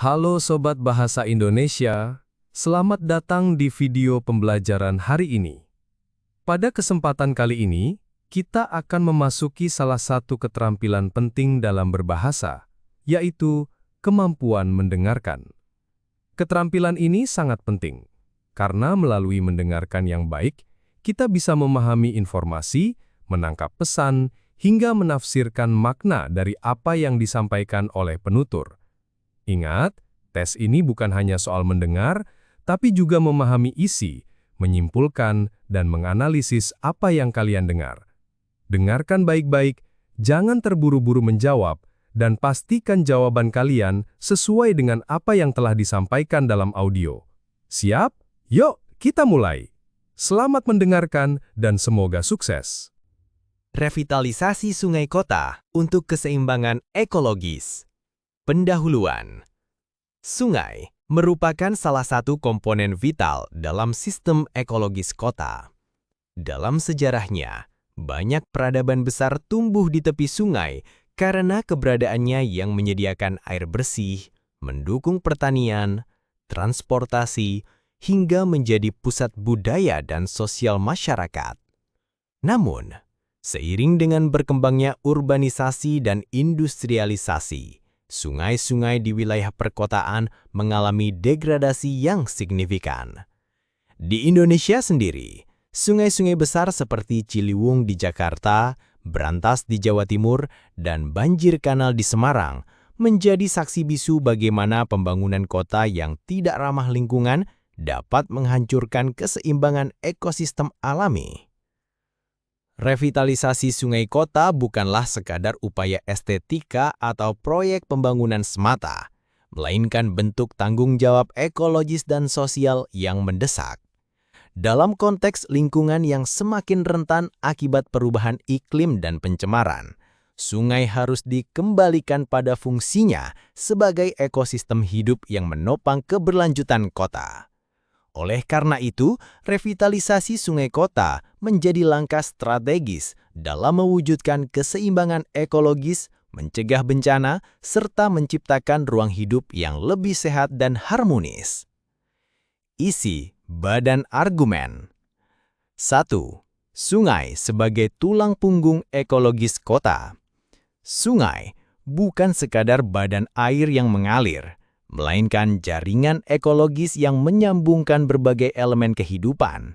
Halo Sobat Bahasa Indonesia, selamat datang di video pembelajaran hari ini. Pada kesempatan kali ini, kita akan memasuki salah satu keterampilan penting dalam berbahasa, yaitu kemampuan mendengarkan. Keterampilan ini sangat penting, karena melalui mendengarkan yang baik, kita bisa memahami informasi, menangkap pesan, hingga menafsirkan makna dari apa yang disampaikan oleh penutur. Ingat, tes ini bukan hanya soal mendengar, tapi juga memahami isi, menyimpulkan, dan menganalisis apa yang kalian dengar. Dengarkan baik-baik, jangan terburu-buru menjawab, dan pastikan jawaban kalian sesuai dengan apa yang telah disampaikan dalam audio. Siap? Yuk, kita mulai! Selamat mendengarkan dan semoga sukses! Revitalisasi sungai kota untuk keseimbangan ekologis. Pendahuluan. Sungai merupakan salah satu komponen vital dalam sistem ekologis kota. Dalam sejarahnya, banyak peradaban besar tumbuh di tepi sungai karena keberadaannya yang menyediakan air bersih, mendukung pertanian, transportasi, hingga menjadi pusat budaya dan sosial masyarakat. Namun, seiring dengan berkembangnya urbanisasi dan industrialisasi, sungai-sungai di wilayah perkotaan mengalami degradasi yang signifikan. Di Indonesia sendiri, sungai-sungai besar seperti Ciliwung di Jakarta, Brantas di Jawa Timur, dan banjir kanal di Semarang menjadi saksi bisu bagaimana pembangunan kota yang tidak ramah lingkungan dapat menghancurkan keseimbangan ekosistem alami. Revitalisasi sungai kota bukanlah sekadar upaya estetika atau proyek pembangunan semata, melainkan bentuk tanggung jawab ekologis dan sosial yang mendesak. Dalam konteks lingkungan yang semakin rentan akibat perubahan iklim dan pencemaran, sungai harus dikembalikan pada fungsinya sebagai ekosistem hidup yang menopang keberlanjutan kota. Oleh karena itu, revitalisasi sungai kota menjadi langkah strategis dalam mewujudkan keseimbangan ekologis, mencegah bencana, serta menciptakan ruang hidup yang lebih sehat dan harmonis. Isi badan argumen. 1. Sungai sebagai tulang punggung ekologis kota. Sungai bukan sekadar badan air yang mengalir, melainkan jaringan ekologis yang menyambungkan berbagai elemen kehidupan.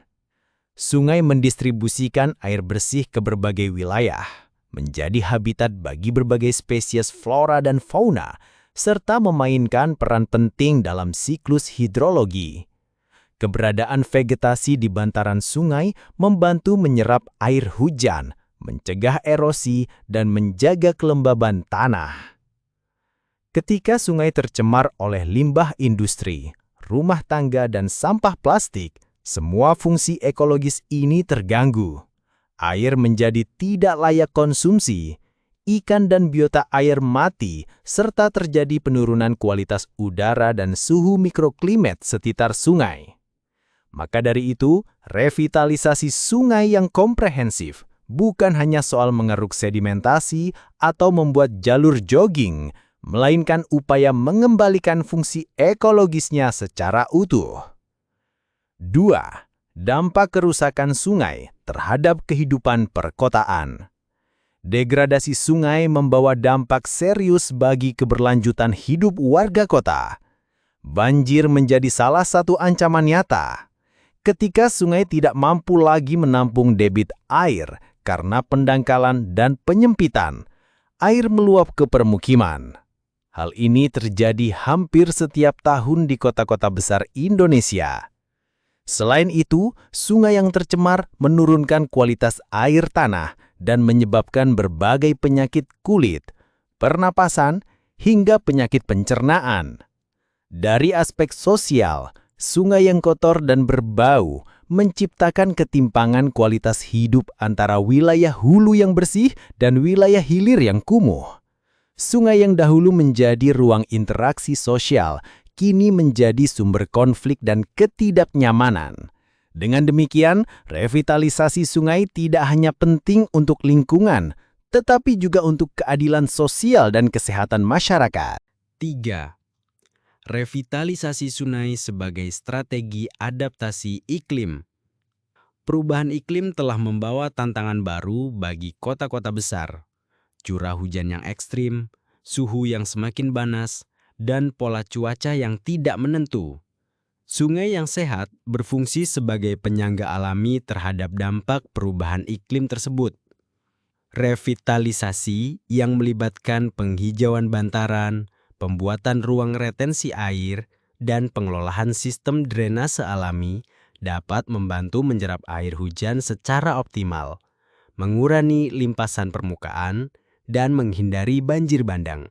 Sungai mendistribusikan air bersih ke berbagai wilayah, menjadi habitat bagi berbagai spesies flora dan fauna, serta memainkan peran penting dalam siklus hidrologi. Keberadaan vegetasi di bantaran sungai membantu menyerap air hujan, mencegah erosi, dan menjaga kelembaban tanah. Ketika sungai tercemar oleh limbah industri, rumah tangga, dan sampah plastik, semua fungsi ekologis ini terganggu. Air menjadi tidak layak konsumsi, ikan dan biota air mati, serta terjadi penurunan kualitas udara dan suhu mikroklimat sekitar sungai. Maka dari itu, revitalisasi sungai yang komprehensif bukan hanya soal mengeruk sedimentasi atau membuat jalur jogging, melainkan upaya mengembalikan fungsi ekologisnya secara utuh. 2. Dampak kerusakan sungai terhadap kehidupan perkotaan. Degradasi sungai membawa dampak serius bagi keberlanjutan hidup warga kota. Banjir menjadi salah satu ancaman nyata. Ketika sungai tidak mampu lagi menampung debit air karena pendangkalan dan penyempitan, air meluap ke permukiman. Hal ini terjadi hampir setiap tahun di kota-kota besar Indonesia. Selain itu, sungai yang tercemar menurunkan kualitas air tanah dan menyebabkan berbagai penyakit kulit, pernapasan, hingga penyakit pencernaan. Dari aspek sosial, sungai yang kotor dan berbau menciptakan ketimpangan kualitas hidup antara wilayah hulu yang bersih dan wilayah hilir yang kumuh. Sungai yang dahulu menjadi ruang interaksi sosial, kini menjadi sumber konflik dan ketidaknyamanan. Dengan demikian, revitalisasi sungai tidak hanya penting untuk lingkungan, tetapi juga untuk keadilan sosial dan kesehatan masyarakat. 3. Revitalisasi sungai sebagai strategi adaptasi iklim. Perubahan iklim telah membawa tantangan baru bagi kota-kota besar. Curah hujan yang ekstrim, suhu yang semakin panas, dan pola cuaca yang tidak menentu. Sungai yang sehat berfungsi sebagai penyangga alami terhadap dampak perubahan iklim tersebut. Revitalisasi yang melibatkan penghijauan bantaran, pembuatan ruang retensi air, dan pengelolaan sistem drainase alami dapat membantu menyerap air hujan secara optimal, mengurangi limpasan permukaan, dan menghindari banjir bandang.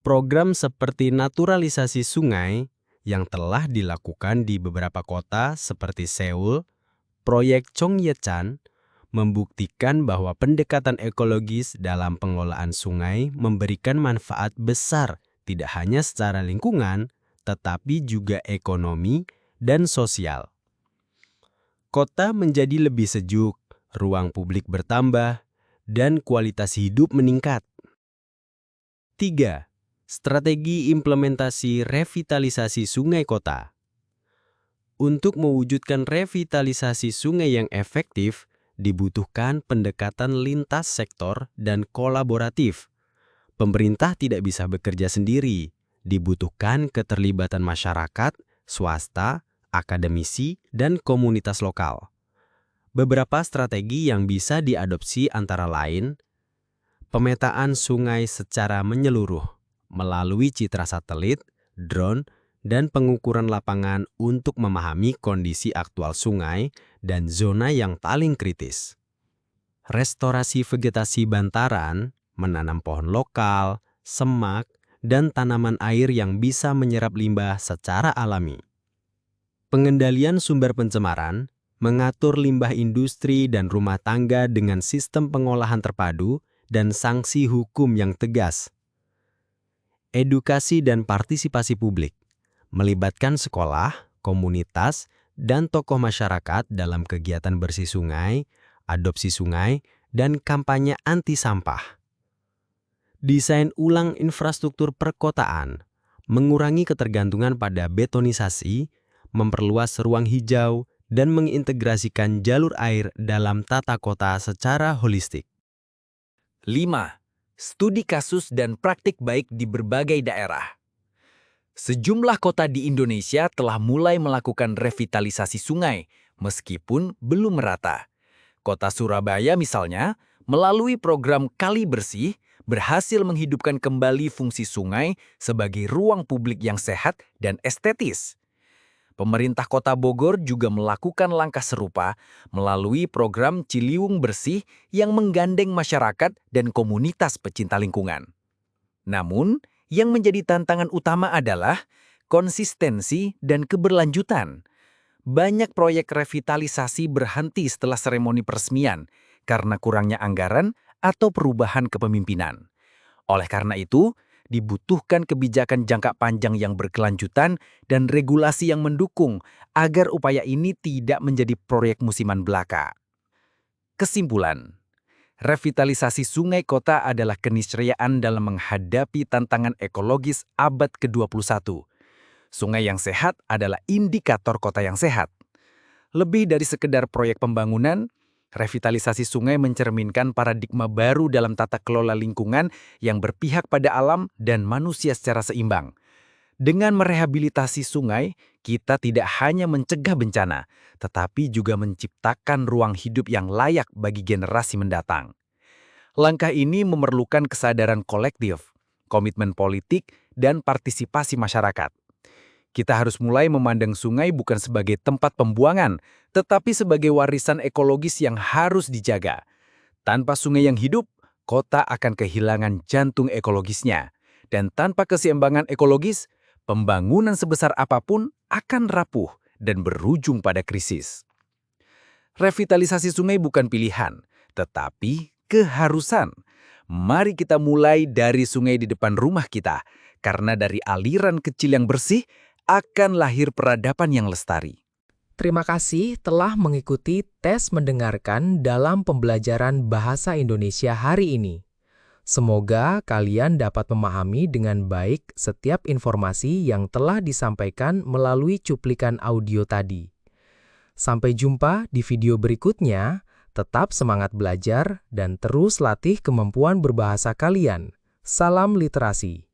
Program seperti naturalisasi sungai yang telah dilakukan di beberapa kota seperti Seoul, proyek Cheonggyecheon, membuktikan bahwa pendekatan ekologis dalam pengelolaan sungai memberikan manfaat besar tidak hanya secara lingkungan, tetapi juga ekonomi dan sosial. Kota menjadi lebih sejuk, ruang publik bertambah, dan kualitas hidup meningkat. 3. Strategi implementasi revitalisasi sungai kota. Untuk mewujudkan revitalisasi sungai yang efektif, dibutuhkan pendekatan lintas sektor dan kolaboratif. Pemerintah tidak bisa bekerja sendiri, dibutuhkan keterlibatan masyarakat, swasta, akademisi, dan komunitas lokal. Beberapa strategi yang bisa diadopsi antara lain, pemetaan sungai secara menyeluruh, melalui citra satelit, drone, dan pengukuran lapangan untuk memahami kondisi aktual sungai dan zona yang paling kritis. Restorasi vegetasi bantaran, menanam pohon lokal, semak, dan tanaman air yang bisa menyerap limbah secara alami. Pengendalian sumber pencemaran, mengatur limbah industri dan rumah tangga dengan sistem pengolahan terpadu dan sanksi hukum yang tegas. Edukasi dan partisipasi publik, melibatkan sekolah, komunitas, dan tokoh masyarakat dalam kegiatan bersih sungai, adopsi sungai, dan kampanye anti sampah. Desain ulang infrastruktur perkotaan, mengurangi ketergantungan pada betonisasi, memperluas ruang hijau, dan mengintegrasikan jalur air dalam tata kota secara holistik. 5. Studi kasus dan praktik baik di berbagai daerah. Sejumlah kota di Indonesia telah mulai melakukan revitalisasi sungai, meskipun belum merata. Kota Surabaya misalnya, melalui program Kali Bersih, berhasil menghidupkan kembali fungsi sungai sebagai ruang publik yang sehat dan estetis. Pemerintah Kota Bogor juga melakukan langkah serupa melalui program Ciliwung Bersih yang menggandeng masyarakat dan komunitas pecinta lingkungan. Namun, yang menjadi tantangan utama adalah konsistensi dan keberlanjutan. Banyak proyek revitalisasi berhenti setelah seremoni peresmian karena kurangnya anggaran atau perubahan kepemimpinan. Oleh karena itu, dibutuhkan kebijakan jangka panjang yang berkelanjutan dan regulasi yang mendukung agar upaya ini tidak menjadi proyek musiman belaka. Kesimpulan, revitalisasi sungai kota adalah keniscayaan dalam menghadapi tantangan ekologis abad ke-21. Sungai yang sehat adalah indikator kota yang sehat. Lebih dari sekedar proyek pembangunan, revitalisasi sungai mencerminkan paradigma baru dalam tata kelola lingkungan yang berpihak pada alam dan manusia secara seimbang. Dengan merehabilitasi sungai, kita tidak hanya mencegah bencana, tetapi juga menciptakan ruang hidup yang layak bagi generasi mendatang. Langkah ini memerlukan kesadaran kolektif, komitmen politik, dan partisipasi masyarakat. Kita harus mulai memandang sungai bukan sebagai tempat pembuangan, tetapi sebagai warisan ekologis yang harus dijaga. Tanpa sungai yang hidup, kota akan kehilangan jantung ekologisnya. Dan tanpa keseimbangan ekologis, pembangunan sebesar apapun akan rapuh dan berujung pada krisis. Revitalisasi sungai bukan pilihan, tetapi keharusan. Mari kita mulai dari sungai di depan rumah kita, karena dari aliran kecil yang bersih akan lahir peradaban yang lestari. Terima kasih telah mengikuti tes mendengarkan dalam pembelajaran Bahasa Indonesia hari ini. Semoga kalian dapat memahami dengan baik setiap informasi yang telah disampaikan melalui cuplikan audio tadi. Sampai jumpa di video berikutnya. Tetap semangat belajar dan terus latih kemampuan berbahasa kalian. Salam literasi.